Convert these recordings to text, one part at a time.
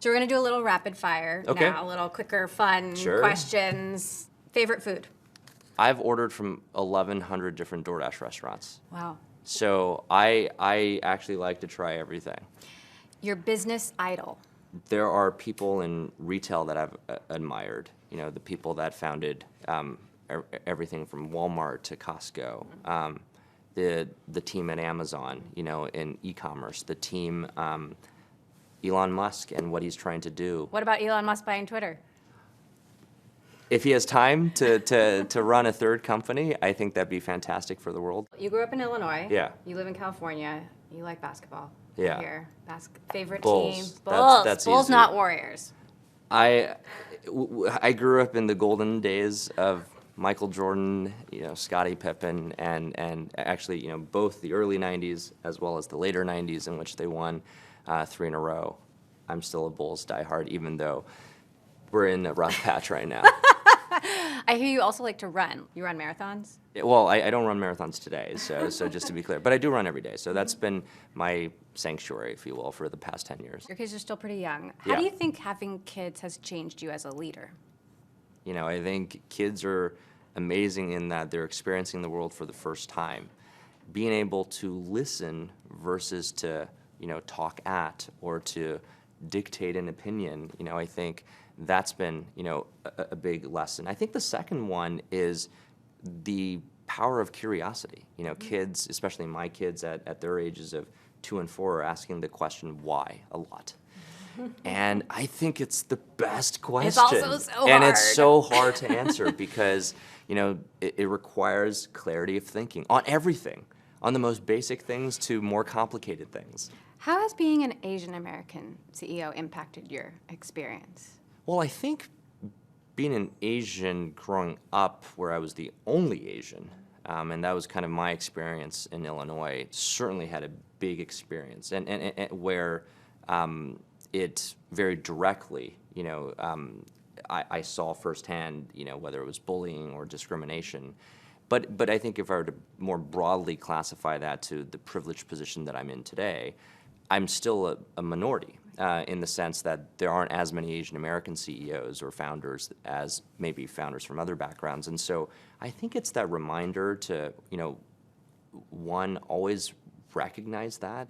So we're going to do a little rapid fire now, a little quicker, fun questions. Favorite food? I've ordered from 1,100 different DoorDash restaurants. Wow. So I actually like to try everything. Your business idol? There are people in retail that I've admired. You know, the people that founded everything from Walmart to Costco. The team at Amazon, you know, in e-commerce. The team, Elon Musk and what he's trying to do. What about Elon Musk buying Twitter? If he has time to run a third company, I think that'd be fantastic for the world. You grew up in Illinois. Yeah. You live in California. You like basketball. Yeah. Here. Favorite Bulls. team? Bulls. That's Bulls, easy. not Warriors. I grew up in the golden days of Michael Jordan, you know, Scottie Pippen, and actually, you know, both the early 90s as well as the later 90s in which they won 3 in a row. I'm still a Bulls diehard, even though we're in a rough patch right now. I hear you also like to run. You run marathons? Well, I don't run marathons today, so just to be clear. But I do run every day, so that's been my sanctuary, if you will, for the past 10 years. Your kids are still pretty young. How do you think having kids has changed you as a leader? You know, I think kids are amazing in that they're experiencing the world for the first time. Being able to listen versus to, you know, talk at or to dictate an opinion, you know, I think that's been, you know, a big lesson. I think the second one is the power of curiosity. You know, kids, especially my kids at their ages of 2 and 4, are asking the question why a lot. And I think it's the best question. It's also so hard. And it's so hard to answer because, you know, it requires clarity of thinking on everything, on the most basic things to more complicated things. How has being an Asian American CEO impacted your experience? Well, I think being an Asian growing up where I was the only Asian, and that was kind of my experience in Illinois, certainly had a big experience, and where it very directly, you know, I saw firsthand, you know, whether it was bullying or discrimination. But I think if I were to more broadly classify that to the privileged position that I'm in today, I'm still a minority in the sense that there aren't as many Asian American CEOs or founders as maybe founders from other backgrounds. And so I think it's that reminder to, you know, one, always recognize that.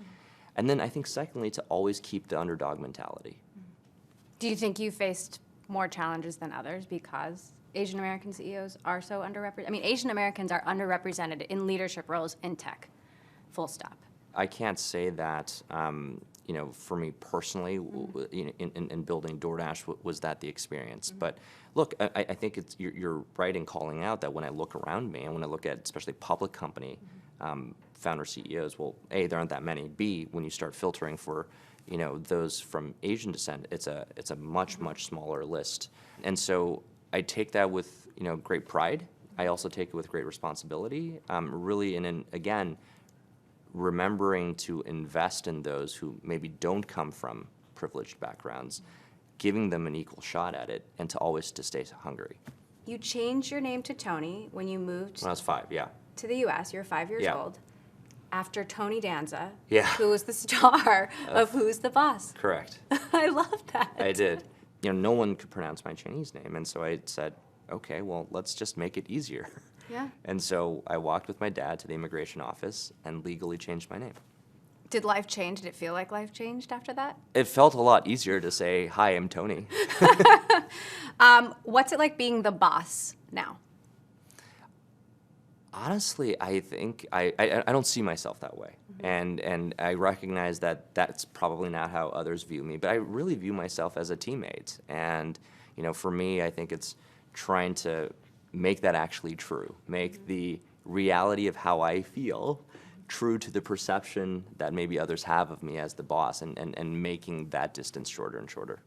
And then I think secondly, to always keep the underdog mentality. Do you think you faced more challenges than others because Asian American CEOs are so underrepresented? I mean, Asian Americans are underrepresented in leadership roles in tech, full stop. I can't say that, you know, for me personally, in building DoorDash, was that the experience. But look, I think you're right in calling out that when I look around me and when I look at especially public company founder CEOs, well, A, there aren't that many. B, when you start filtering for, you know, those from Asian descent, it's a much smaller list. And so I take that with, you know, great pride. I also take it with great responsibility. Really, again, remembering to invest in those who maybe don't come from privileged backgrounds, giving them an equal shot at it, and to always to stay hungry. You changed your name to Tony when you moved When I was 5, yeah. to the U.S. You were 5 years Yeah. old, after Tony Danza, Yeah. who was the star of Who's the Boss. Correct. I love that. I did. You know, no one could pronounce my Chinese name, and so I said, okay, well, let's just make it easier. Yeah. And so I walked with my dad to the immigration office and legally changed my name. Did life change? Did it feel like life changed after that? It felt a lot easier to say, hi, I'm Tony. What's it like being the boss now? Honestly, I think I don't see myself that way. And I recognize that that's probably not how others view me, but I really view myself as a teammate. And, you know, for me, I think it's trying to make that actually true, make the reality of how I feel true to the perception that maybe others have of me as the boss, and making that distance shorter and shorter.